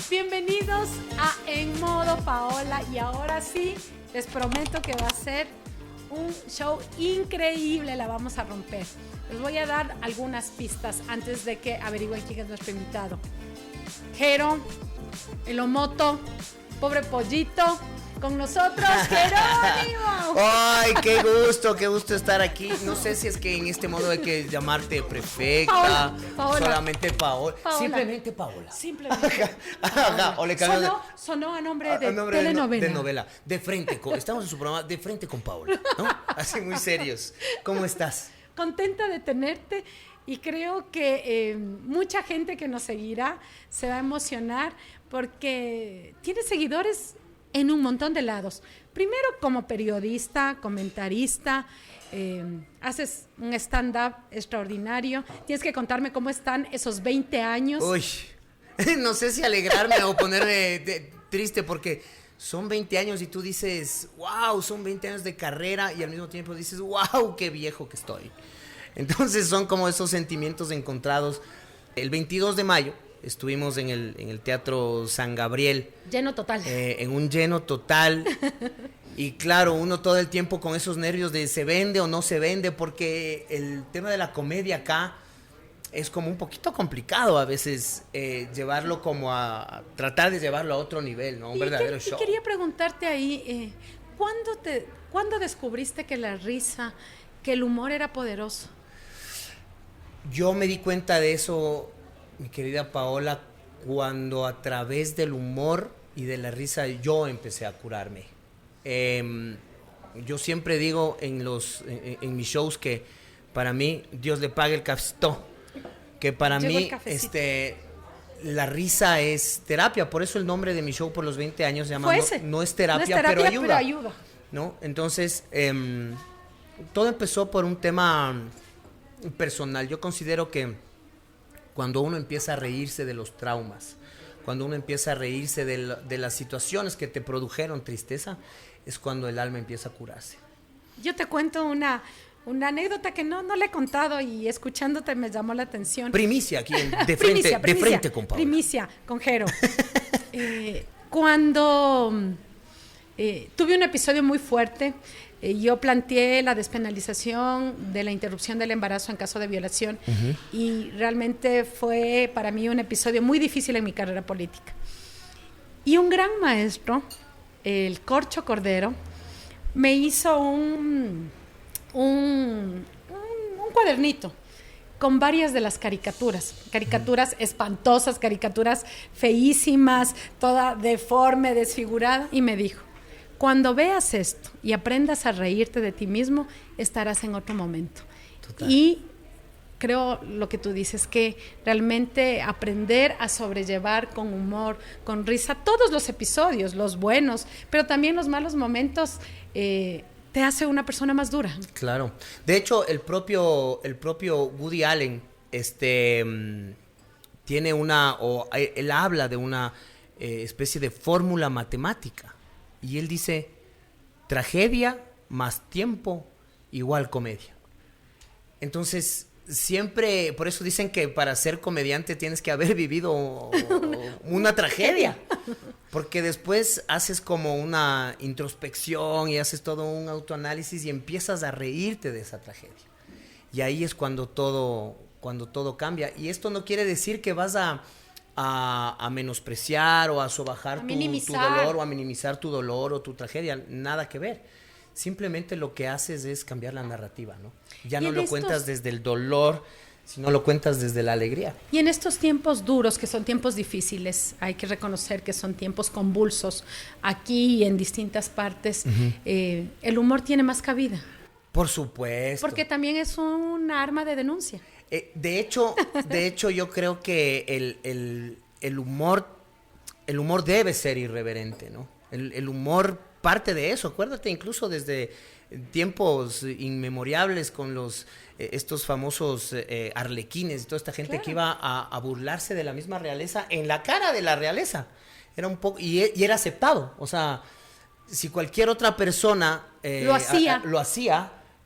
Bienvenidos a En Modo Paola y ahora sí, les prometo que va a ser un show increíble, la vamos a romper. Les voy a dar algunas pistas antes de que averigüen quién es nuestro invitado. Jero, el Omoto, pobre pollito, con nosotros, Jerónimo. ¡Ay, qué gusto estar aquí! No sé si es que en este modo hay que llamarte prefecta, Paola. solamente Paola. Simplemente Paola. Ajá. O le sonó a nombre de telenovela. De novela. Estamos en su programa De Frente con Paola, ¿no? Así muy serios. ¿Cómo estás? Contenta de tenerte y creo que mucha gente que nos seguirá se va a emocionar porque tienes seguidores en un montón de lados. Primero como periodista, comentarista, haces un stand-up extraordinario. Tienes que contarme cómo están esos 20 años. Uy, no sé si alegrarme o ponerme triste porque son 20 años y tú dices, wow, son 20 años de carrera y al mismo tiempo dices, wow, qué viejo que estoy. Entonces son como esos sentimientos encontrados. El 22 de mayo estuvimos en el Teatro San Gabriel. Lleno total. En un lleno total. Y claro, uno todo el tiempo con esos nervios de se vende o no se vende, porque el tema de la comedia acá es como un poquito complicado a veces llevarlo como a tratar de llevarlo a otro nivel, ¿no? Un verdadero show. Y quería preguntarte ahí, ¿cuándo descubriste que la risa, que el humor era poderoso? Yo me di cuenta de eso, mi querida Paola, cuando a través del humor y de la risa yo empecé a curarme. Yo siempre digo en mis shows que para mí Dios le pague el cafecito, que para mí la risa es terapia, por eso el nombre de mi show por los 20 años se llama no es terapia, pero ayuda. ¿No? Entonces, todo empezó por un tema personal. Yo considero que cuando uno empieza a reírse de los traumas, cuando uno empieza a reírse de las situaciones que te produjeron tristeza, es cuando el alma empieza a curarse. Yo te cuento una anécdota que no le he contado y escuchándote me llamó la atención. Primicia aquí de frente con Paola. Primicia con Jero. Cuando tuve un episodio muy fuerte, yo planteé la despenalización de la interrupción del embarazo en caso de violación y realmente fue para mí un episodio muy difícil en mi carrera política. Y un gran maestro, el Corcho Cordero, me hizo un cuadernito con varias de las caricaturas espantosas, caricaturas feísimas, toda deforme, desfigurada, y me dijo: cuando veas esto y aprendas a reírte de ti mismo, estarás en otro momento. Total. Y creo lo que tú dices, que realmente aprender a sobrellevar con humor, con risa, todos los episodios, los buenos, pero también los malos momentos, te hace una persona más dura. Claro. De hecho, el propio Woody Allen, tiene él habla de una especie de fórmula matemática. Y él dice, tragedia más tiempo igual comedia. Entonces, siempre, por eso dicen que para ser comediante tienes que haber vivido una tragedia. Porque después haces como una introspección y haces todo un autoanálisis y empiezas a reírte de esa tragedia. Y ahí es cuando todo cambia. Y esto no quiere decir que vas a menospreciar o a sobajar tu dolor o a minimizar tu dolor o tu tragedia, nada que ver. Simplemente lo que haces es cambiar la narrativa, ¿no? Ya no lo cuentas desde el dolor, sino lo cuentas desde la alegría. Y en estos tiempos duros, que son tiempos difíciles, hay que reconocer que son tiempos convulsos, aquí y en distintas partes, el humor tiene más cabida. Por supuesto. Porque también es un arma de denuncia. De hecho, yo creo que el humor debe ser irreverente, ¿no? El humor parte de eso. Acuérdate, incluso desde tiempos inmemorables con estos famosos arlequines y toda esta gente, claro, que iba a burlarse de la misma realeza en la cara de la realeza. Era un poco y era aceptado. O sea, si cualquier otra persona lo hacía,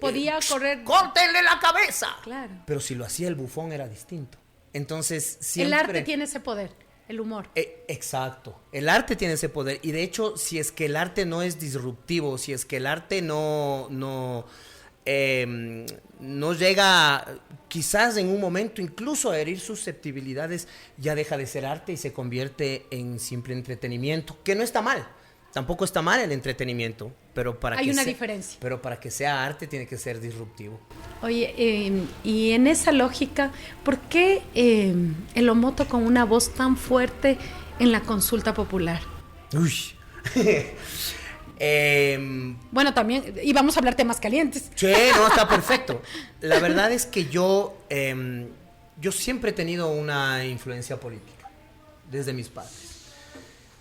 podía correr. ¡Córtenle la cabeza! Claro. Pero si lo hacía el bufón era distinto. Entonces, siempre... El arte tiene ese poder. El humor. Exacto. El arte tiene ese poder. Y de hecho, si es que el arte no es disruptivo, si es que el arte no llega, quizás en un momento, incluso a herir susceptibilidades, ya deja de ser arte y se convierte en simple entretenimiento, que no está mal. Tampoco está mal el entretenimiento, pero Hay una diferencia. Pero para que sea arte tiene que ser disruptivo. Oye, y en esa lógica, ¿por qué el Omoto con una voz tan fuerte en la consulta popular? Uy. Bueno, también, y vamos a hablar temas calientes. Sí, no, está perfecto. La verdad es que yo siempre he tenido una influencia política, desde mis padres.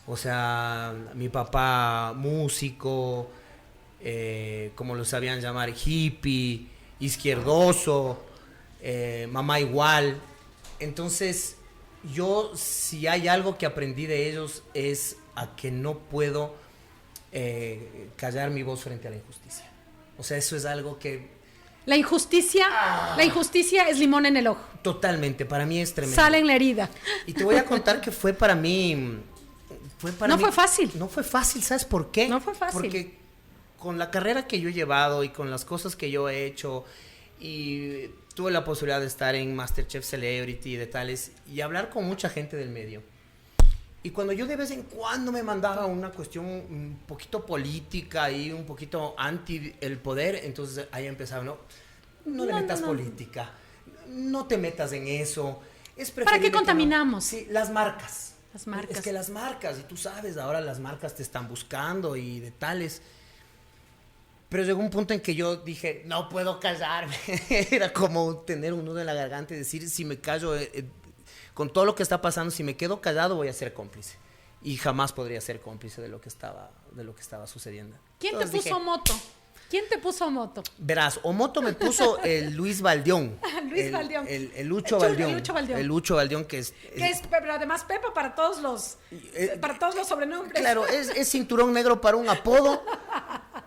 O sea, mi papá músico, como lo sabían llamar, hippie, izquierdoso, mamá igual. Entonces, yo, si hay algo que aprendí de ellos, es a que no puedo callar mi voz frente a la injusticia. O sea, eso es algo que... La injusticia es limón en el ojo. Totalmente, para mí es tremendo. Sale en la herida. Y te voy a contar que fue para mí... fue fácil. No fue fácil, ¿sabes por qué? No fue fácil. Porque con la carrera que yo he llevado y con las cosas que yo he hecho, y tuve la posibilidad de estar en MasterChef Celebrity y de tales, y hablar con mucha gente del medio. Y cuando yo de vez en cuando me mandaba una cuestión un poquito política y un poquito anti el poder, entonces ahí empezaba, no le metas política, no te metas en eso. Es ¿Para qué contaminamos? Sí, las marcas. Las marcas. Es que las marcas, y tú sabes, ahora las marcas te están buscando y de tales. Pero llegó un punto en que yo dije, no puedo callarme. Era como tener un nudo en la garganta y decir, si me callo, con todo lo que está pasando, si me quedo callado voy a ser cómplice. Y jamás podría ser cómplice de lo que estaba sucediendo. ¿Quién te puso moto? ¿Quién te puso Omoto? Verás, Omoto me puso el Luis Valdión. Luis Valdión. El Lucho Valdión. El Lucho Valdión, que es... pero además Pepa para todos los sobrenombres. Claro, es cinturón negro para un apodo.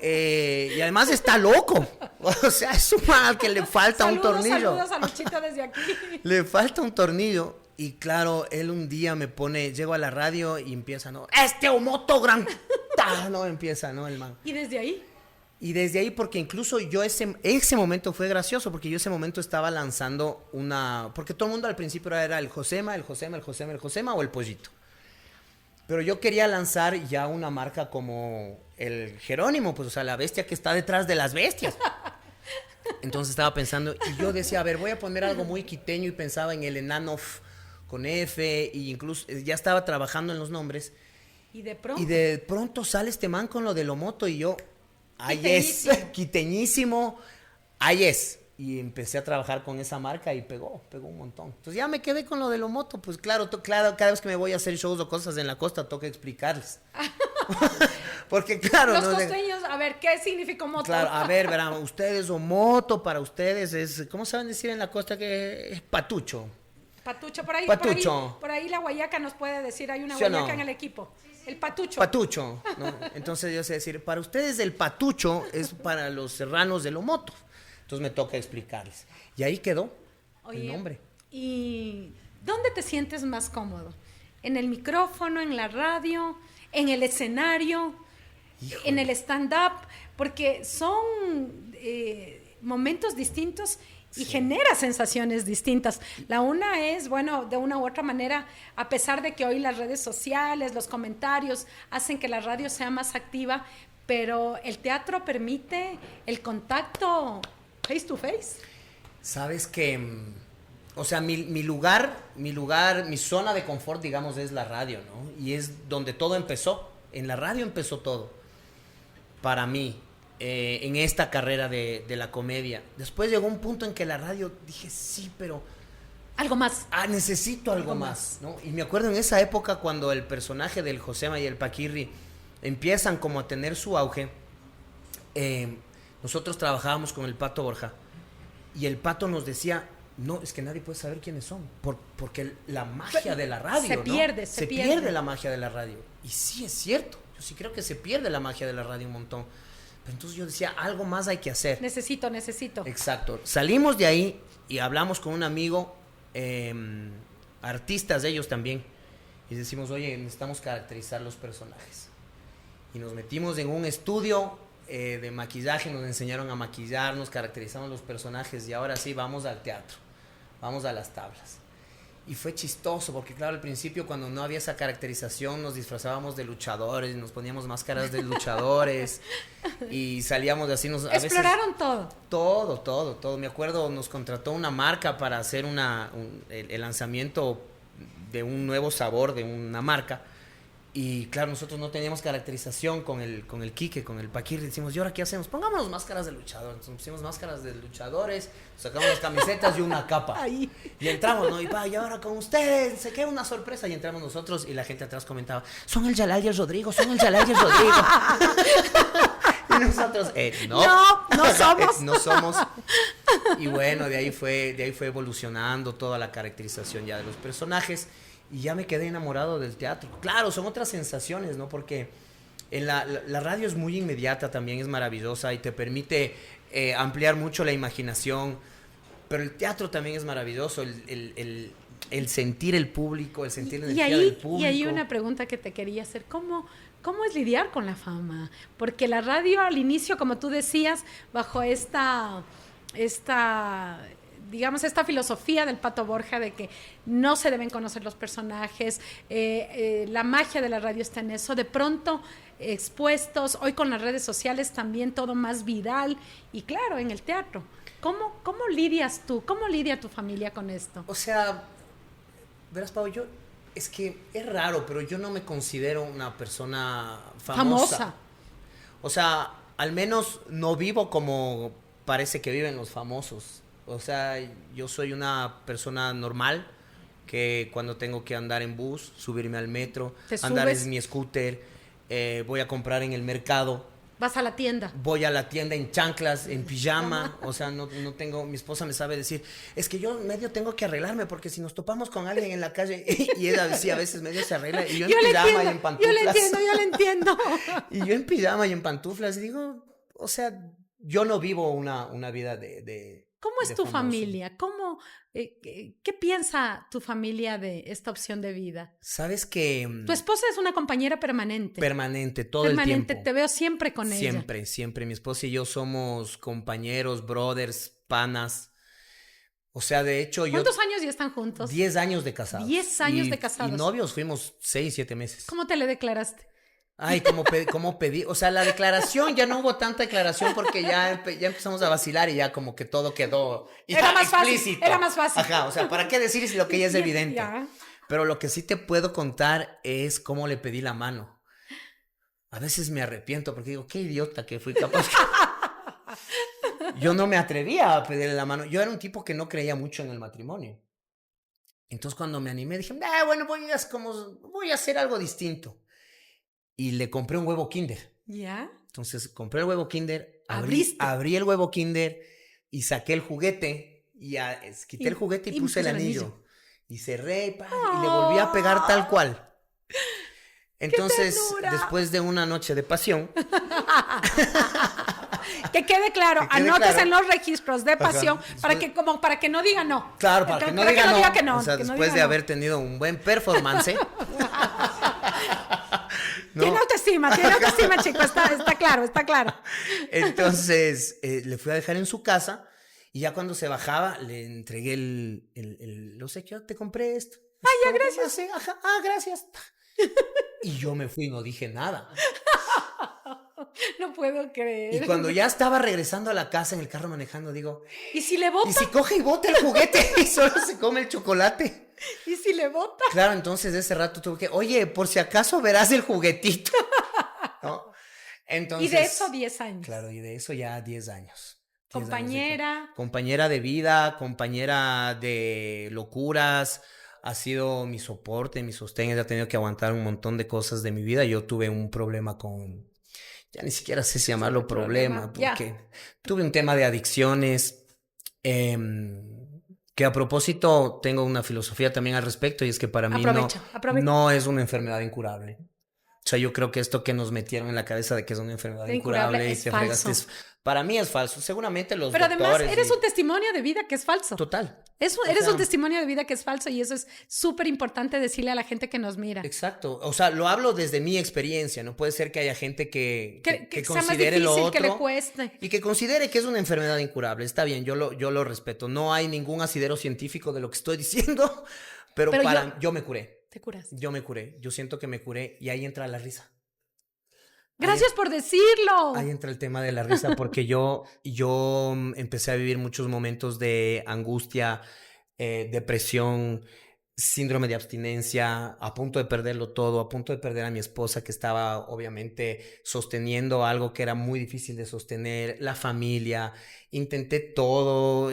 Y además está loco. O sea, es un mal que le falta un tornillo. Saludos a Luchito desde aquí. Le falta un tornillo. Y claro, él un día me pone, llego a la radio y empieza, este Omoto gran... empieza, el man. ¿Y desde ahí? Y desde ahí, porque incluso yo ese momento fue gracioso, porque yo ese momento estaba lanzando porque todo el mundo al principio era el Josema o el Pollito. Pero yo quería lanzar ya una marca como el Jerónimo, pues, o sea, la bestia que está detrás de las bestias. Entonces estaba pensando, y yo decía, a ver, voy a poner algo muy quiteño, y pensaba en el enano con F, y incluso ya estaba trabajando en los nombres. Y de pronto sale este man con lo del Omoto, y yo... Ahí es, quiteñísimo, ahí es. Y empecé a trabajar con esa marca y pegó un montón. Entonces ya me quedé con lo de Omoto, pues claro, cada vez que me voy a hacer shows o cosas en la costa, toca explicarles. Porque claro... Los costeños, a ver, ¿qué significa Omoto? Claro, a ver, verán, ustedes Omoto, para ustedes es, ¿cómo saben decir en la costa que es patucho? Patucho, por ahí la guayaca nos puede decir, hay una guayaca en el equipo. El patucho. Patucho, ¿no? Entonces yo sé decir, para ustedes el patucho es para los serranos del Omoto. Entonces me toca explicarles. Y ahí quedó el nombre. ¿Y dónde te sientes más cómodo? ¿En el micrófono, en la radio, en el escenario, en el stand-up? Porque son momentos distintos y genera sensaciones distintas. La una es, bueno, de una u otra manera, a pesar de que hoy las redes sociales, los comentarios hacen que la radio sea más activa, pero el teatro permite el contacto face to face. Sabes que, o sea, mi lugar, mi zona de confort, digamos, es la radio, ¿no? Y es donde todo empezó. En la radio empezó todo. Para mí. En esta carrera de la comedia. Después llegó un punto en que la radio dije, sí, pero... Algo más. Necesito algo más, ¿no? Y me acuerdo en esa época cuando el personaje del Josema y el Paquirri empiezan como a tener su auge, nosotros trabajábamos con el Pato Borja y el Pato nos decía, no, es que nadie puede saber quiénes son, porque la magia de la radio, se pierde la magia de la radio. Y sí, es cierto, yo sí creo que se pierde la magia de la radio un montón. Entonces yo decía, algo más hay que hacer. Necesito. Exacto. Salimos de ahí y hablamos con un amigo, artistas de ellos también, y decimos, oye, necesitamos caracterizar los personajes. Y nos metimos en un estudio de maquillaje, nos enseñaron a maquillarnos, caracterizamos los personajes y ahora sí, vamos al teatro, vamos a las tablas. Y fue chistoso porque, claro, al principio cuando no había esa caracterización nos disfrazábamos de luchadores, nos poníamos máscaras de luchadores y salíamos así. Exploraron todo. Todo. Me acuerdo, nos contrató una marca para hacer el lanzamiento de un nuevo sabor de una marca. Y claro, nosotros no teníamos caracterización con el Quique, con el Paquir. Decimos, ¿y ahora qué hacemos? Pongámonos máscaras de luchadores. Entonces pusimos máscaras de luchadores, sacamos las camisetas y una capa. Ahí. Y entramos, ¿no? Y ahora con ustedes, se queda una sorpresa. Y entramos nosotros y la gente atrás comentaba, son el Yalal y el Rodrigo, son el Yalal y el Rodrigo. Y nosotros, no somos. No somos. Y bueno, de ahí fue evolucionando toda la caracterización ya de los personajes. Y ya me quedé enamorado del teatro. Claro, son otras sensaciones, ¿no? Porque en la radio es muy inmediata, también es maravillosa y te permite ampliar mucho la imaginación. Pero el teatro también es maravilloso, el sentir el público, el sentir la energía del público. Y hay una pregunta que te quería hacer. ¿Cómo es lidiar con la fama? Porque la radio al inicio, como tú decías, bajo esta filosofía del Pato Borja de que no se deben conocer los personajes, la magia de la radio está en eso, de pronto expuestos, hoy con las redes sociales también todo más viral, y claro, en el teatro. ¿Cómo lidias tú? ¿Cómo lidia tu familia con esto? O sea, verás, Pau, es que es raro, pero yo no me considero una persona famosa. O sea, al menos no vivo como parece que viven los famosos. O sea, yo soy una persona normal que cuando tengo que andar en bus, subirme al metro, andar en mi scooter, voy a comprar en el mercado. ¿Vas a la tienda? Voy a la tienda en chanclas, en pijama. O sea, no tengo... Mi esposa me sabe decir, es que yo medio tengo que arreglarme porque si nos topamos con alguien en la calle... Y ella decía, a veces medio se arregla y yo en pijama y en pantuflas. Yo le entiendo. Y yo en pijama y en pantuflas. Y digo, o sea, yo no vivo una vida de ¿Cómo es tu familia? ¿Qué piensa tu familia de esta opción de vida? Sabes que... Tu esposa es una compañera permanente. Permanente, todo el tiempo. Te veo siempre con ella. Siempre. Mi esposa y yo somos compañeros, brothers, panas. O sea, de hecho ¿Cuántos años ya están juntos? 10 años de casados. 10 años de casados. Y novios fuimos 6, 7 meses. ¿Cómo te le declaraste? Ay, ¿cómo pedí? O sea, la declaración, ya no hubo tanta declaración porque ya empezamos a vacilar y ya como que todo quedó explícito. Era más fácil. Ajá, o sea, ¿para qué decir si lo que ya es evidente? Ya. Pero lo que sí te puedo contar es cómo le pedí la mano. A veces me arrepiento porque digo, qué idiota que fui capaz. Yo no me atrevía a pedirle la mano. Yo era un tipo que no creía mucho en el matrimonio. Entonces cuando me animé dije, bueno, voy a hacer algo distinto. Y le compré un huevo Kinder. ¿Ya? Entonces compré el huevo Kinder, abrí el huevo Kinder y saqué el juguete y quité el juguete y puse el anillo. Y cerré y le volví a pegar tal cual. Entonces, después de una noche de pasión... Que quede claro, anotes en los registros de pasión. Ajá. para que no diga no. Claro, para que no diga no. O sea, después de no. haber tenido un buen performance... ¿No? Tiene autoestima, chicos, está claro. Entonces, le fui a dejar en su casa y ya cuando se bajaba le entregué el obsequio, te compré esto. Ay, ya, gracias. Sí, ajá, gracias. Y yo me fui y no dije nada. No puedo creer. Y cuando ya estaba regresando a la casa en el carro manejando, digo... ¿Y si le bota? ¿Y si coge y bota el juguete y solo se come el chocolate? ¿Y si le bota? Claro, entonces ese rato tuve que... Oye, por si acaso verás el juguetito. ¿No? Entonces, y de eso 10 años. Claro, y de eso ya 10 años. Compañera. Compañera de vida, compañera de locuras... Ha sido mi soporte, mi sostén. Ella ha tenido que aguantar un montón de cosas de mi vida. Yo tuve un problema con... Ya ni siquiera sé si llamarlo problema, porque tuve un tema de adicciones, que a propósito tengo una filosofía también al respecto, y es que para mí no es una enfermedad incurable. O sea, yo creo que esto que nos metieron en la cabeza de que es una enfermedad incurable y es te falso. fregaste, para mí es falso. Seguramente los Pero doctores... además eres un testimonio de vida que es falso. Total. Eres un testimonio de vida que es falso y eso es súper importante decirle a la gente que nos mira. Exacto. O sea, lo hablo desde mi experiencia. No puede ser que haya gente que sea más considere lo difícil, otro que le cueste. y que considere que es una enfermedad incurable. Está bien, yo lo respeto. No hay ningún asidero científico de lo que estoy diciendo, pero yo me curé. Te curas. Yo me curé. Yo siento que me curé y ahí entra la risa. Gracias por decirlo. Ahí entra el tema de la risa porque yo empecé a vivir muchos momentos de angustia, depresión, síndrome de abstinencia, a punto de perderlo todo, a punto de perder a mi esposa que estaba obviamente sosteniendo algo que era muy difícil de sostener, la familia, intenté todo,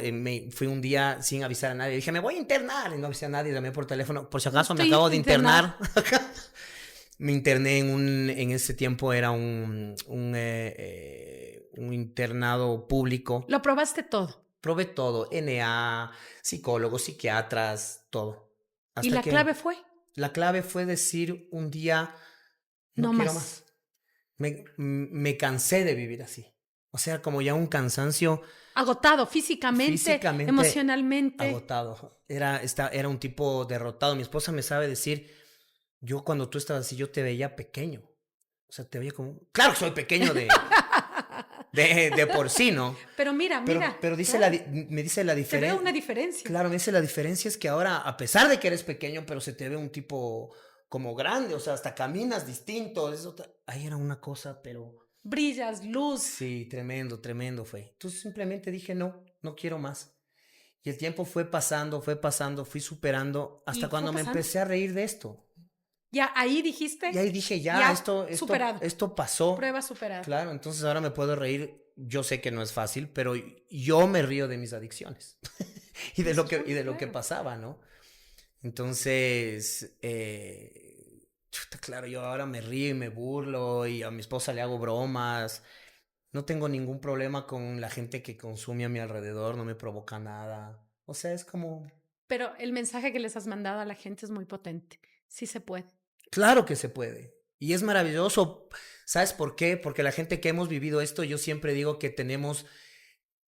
fui un día sin avisar a nadie, dije me voy a internar y no avisé a nadie, llamé por teléfono, por si acaso me acabo de internar. Me interné en ese tiempo era un internado público. Lo probaste todo. Probé todo, NA, psicólogos, psiquiatras, todo. ¿Y la clave fue? La clave fue decir un día, no quiero más. Me cansé de vivir así. O sea, como ya un cansancio. Agotado, físicamente, emocionalmente. Agotado. Era un tipo derrotado. Mi esposa me sabe decir... Yo cuando tú estabas así, yo te veía pequeño. O sea, te veía como... Claro que soy pequeño de por sí, ¿no? Pero mira. Pero dice claro. me dice la diferencia. Te veo una diferencia. Claro, me dice la diferencia es que ahora, a pesar de que eres pequeño, pero se te ve un tipo como grande. O sea, hasta caminas distinto. Ahí era una cosa, pero... Brillas, luz. Sí, tremendo fue. Entonces simplemente dije, no quiero más. Y el tiempo fue pasando, fui superando, hasta cuando me empecé a reír de esto. Ya ahí dijiste. Y ahí dije, ya superado. Esto pasó. Prueba superada. Claro, entonces ahora me puedo reír. Yo sé que no es fácil, pero yo me río de mis adicciones y de lo que pasaba, ¿no? Entonces, claro, yo ahora me río y me burlo y a mi esposa le hago bromas. No tengo ningún problema con la gente que consume a mi alrededor, no me provoca nada. O sea, es como... Pero el mensaje que les has mandado a la gente es muy potente. Sí se puede. Claro que se puede. Y es maravilloso. ¿Sabes por qué? Porque la gente que hemos vivido esto, yo siempre digo que tenemos...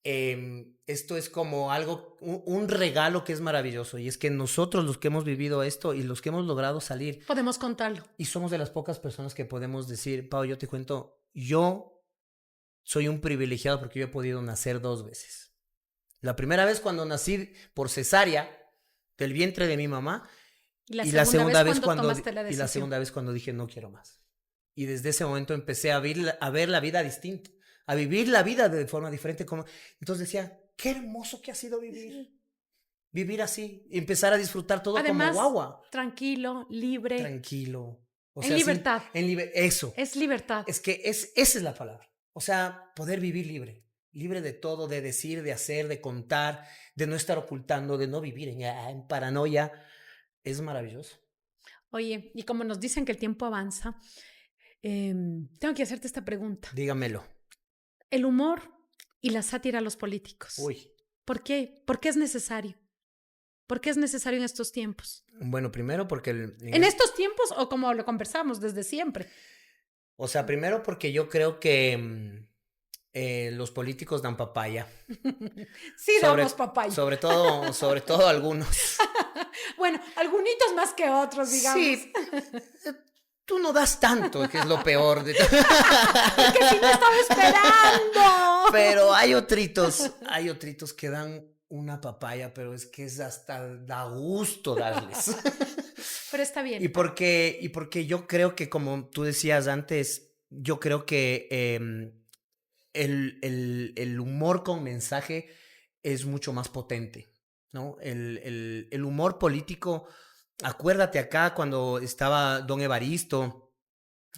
esto es como algo, un regalo que es maravilloso. Y es que nosotros los que hemos vivido esto y los que hemos logrado salir... Podemos contarlo. Y somos de las pocas personas que podemos decir, Pau, yo te cuento, yo soy un privilegiado porque yo he podido nacer 2 veces. La primera vez cuando nací por cesárea del vientre de mi mamá... Y la segunda vez cuando dije no quiero más. Y desde ese momento empecé a ver la vida distinta, a vivir la vida de forma diferente. Entonces decía, qué hermoso que ha sido vivir así, y empezar a disfrutar todo. Además, como guagua. Tranquilo, libre. Tranquilo. O sea, libertad. Eso. Es libertad. Es que esa es la palabra. O sea, poder vivir libre. Libre de todo, de decir, de hacer, de contar, de no estar ocultando, de no vivir en paranoia. Es maravilloso. Oye, y como nos dicen que el tiempo avanza, tengo que hacerte esta pregunta. Dígamelo. El humor y la sátira a los políticos. Uy. ¿Por qué? ¿Por qué es necesario? ¿Por qué es necesario en estos tiempos? Bueno, primero porque... ¿En estos tiempos o como lo conversamos desde siempre? O sea, primero porque yo creo que los políticos dan papaya. Sí, damos papaya. Sobre todo algunos. Bueno, algunitos más que otros, digamos. Sí, tú no das tanto, que es lo peor. Que sí me estaba esperando. Pero hay otritos que dan una papaya, pero es que es hasta da gusto darles. Pero está bien. Y porque yo creo que, como tú decías antes, yo creo que el humor con mensaje es mucho más potente, ¿no? El humor político, acuérdate acá cuando estaba don Evaristo,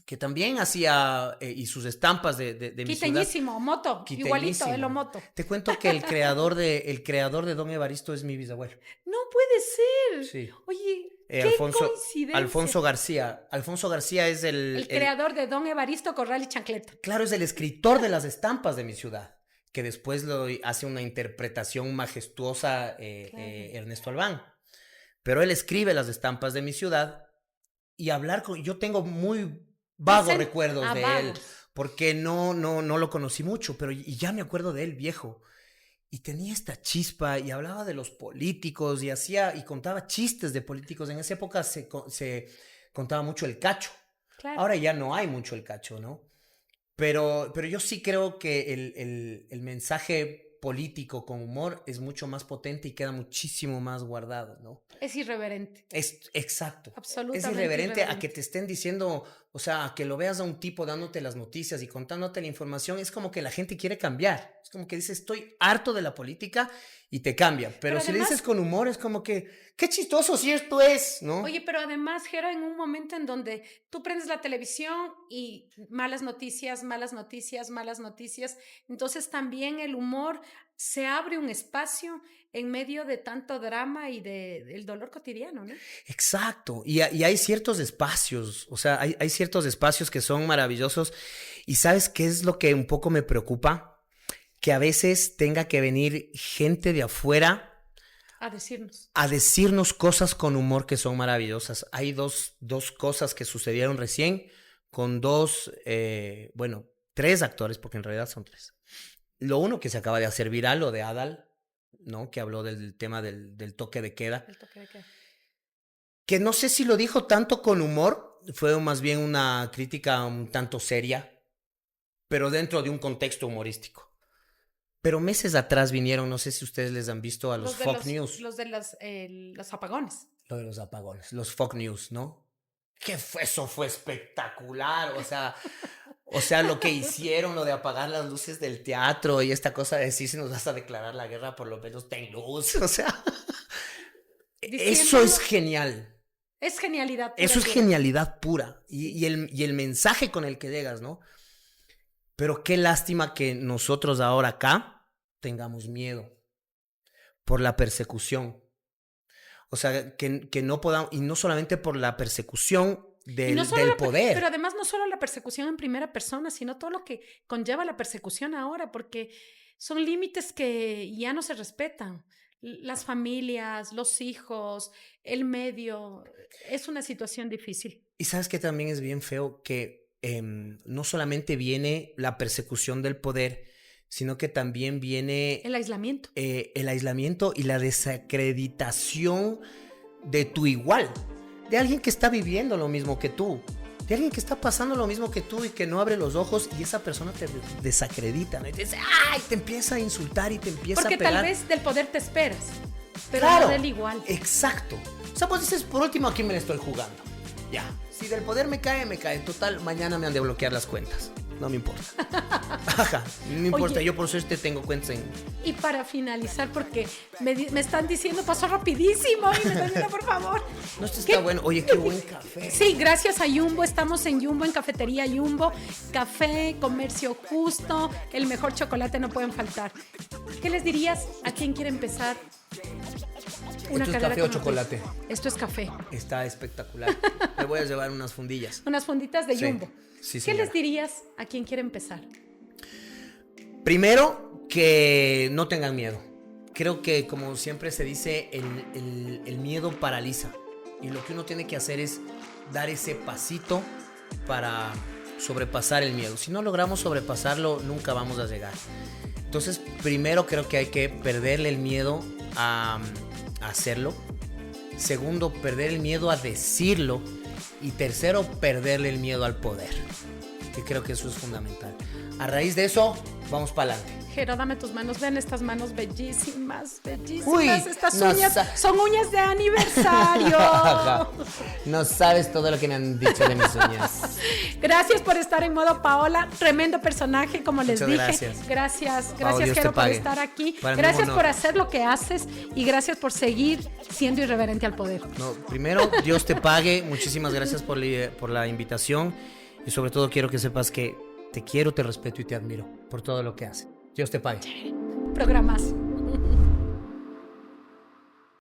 que también hacía, y sus estampas de mi ciudad. Quiteñísimo, moto, igualito de lo moto. Te cuento que el creador de don Evaristo es mi bisabuelo. No puede ser. Sí. Oye, qué coincidencia. Alfonso García. Alfonso García es el creador de don Evaristo Corral y Chancleta. Claro, es el escritor de las estampas de mi ciudad, que después lo hace una interpretación majestuosa Ernesto Albán. Pero él escribe las estampas de mi ciudad y yo tengo muy vagos recuerdos de él, vagos. porque no lo conocí mucho, pero y ya me acuerdo de él viejo. Y tenía esta chispa y hablaba de los políticos y contaba chistes de políticos. En esa época se contaba mucho el cacho. Claro. Ahora ya no hay mucho el cacho, ¿no? Pero yo sí creo que el mensaje político con humor es mucho más potente y queda muchísimo más guardado, ¿no? Es irreverente. Exacto. Absolutamente es irreverente a que te estén diciendo, o sea, a que lo veas a un tipo dándote las noticias y contándote la información. Es como que la gente quiere cambiar. Es como que dice, estoy harto de la política y te cambia. Pero si además, le dices con humor, es como que, qué chistoso si esto es, ¿no? Oye, pero además, Jero, en un momento en donde tú prendes la televisión y malas noticias, malas noticias, malas noticias, entonces también el humor se abre un espacio en medio de tanto drama y del dolor cotidiano, ¿no? Exacto, y hay ciertos espacios, o sea, hay ciertos espacios que son maravillosos. ¿Y sabes qué es lo que un poco me preocupa? Que a veces tenga que venir gente de afuera a decirnos cosas con humor que son maravillosas. Hay dos cosas que sucedieron recién con tres actores, porque en realidad son tres. Lo uno que se acaba de hacer viral, lo de Adal, ¿no? Que habló del tema del toque de queda. El toque de queda. Que no sé si lo dijo tanto con humor, fue más bien una crítica un tanto seria, pero dentro de un contexto humorístico. Pero meses atrás vinieron, no sé si ustedes les han visto a los Fox News. Los de los apagones. Lo de los apagones, los Fox News, ¿no? Eso fue espectacular, o sea, lo que hicieron, lo de apagar las luces del teatro y esta cosa de decir si nos vas a declarar la guerra, por lo menos ten luz, o sea, eso es genial. Es genialidad pura. Eso es genialidad pura y el mensaje con el que llegas, ¿no? Pero qué lástima que nosotros ahora acá tengamos miedo por la persecución. O sea, que no podamos, y no solamente por la persecución del poder. Pero además no solo la persecución en primera persona, sino todo lo que conlleva la persecución ahora, porque son límites que ya no se respetan. Las familias, los hijos, el medio, es una situación difícil. Y sabes que también es bien feo que no solamente viene la persecución del poder, sino que también viene el aislamiento. El aislamiento y la desacreditación de tu igual, de alguien que está viviendo lo mismo que tú, de alguien que está pasando lo mismo que tú y que no abre los ojos y esa persona te desacredita, ¿no? Y te dice, ¡ay! Te empieza a insultar y te empieza porque a pegar. Porque tal vez del poder te esperas, pero claro, no del igual. Exacto. O sea, pues dices, por último, ¿a quién me la estoy jugando? Ya. Si del poder me cae. Total, mañana me han de bloquear las cuentas. No me importa. Ajá, no me importa. Oye, yo por suerte tengo cuentas en... Y para finalizar, porque me están diciendo, pasó rapidísimo y me están diciendo, por favor. No, esto está bueno. Oye, qué buen café. Sí, gracias a Jumbo. Estamos en Jumbo, en Cafetería Jumbo. Café, comercio justo, el mejor chocolate, no pueden faltar. ¿Qué les dirías a quien quiere empezar? ¿Esto es café o chocolate? Esto es café. Está espectacular. Me voy a llevar unas fundillas. Unas funditas de Jumbo. Sí, ¿Qué les dirías a quien quiere empezar? Primero, que no tengan miedo. Creo que, como siempre se dice, el miedo paraliza. Y lo que uno tiene que hacer es dar ese pasito para sobrepasar el miedo. Si no logramos sobrepasarlo, nunca vamos a llegar. Entonces, primero creo que hay que perderle el miedo a hacerlo. Segundo, perder el miedo a decirlo. Y tercero, perderle el miedo al poder. Que creo que eso es fundamental. A raíz de eso, vamos para adelante. Jero, dame tus manos. Vean estas manos bellísimas, bellísimas. Uy, estas uñas son uñas de aniversario. No sabes todo lo que me han dicho de mis uñas. Gracias por estar en Modo Paola. Tremendo personaje, como les dije. Gracias, Jero, por estar aquí. Gracias por hacer lo que haces y gracias por seguir siendo irreverente al poder. No, primero, Dios te pague. Muchísimas gracias por la invitación y sobre todo quiero que sepas que te quiero, te respeto y te admiro por todo lo que haces. Dios te pague. Programas.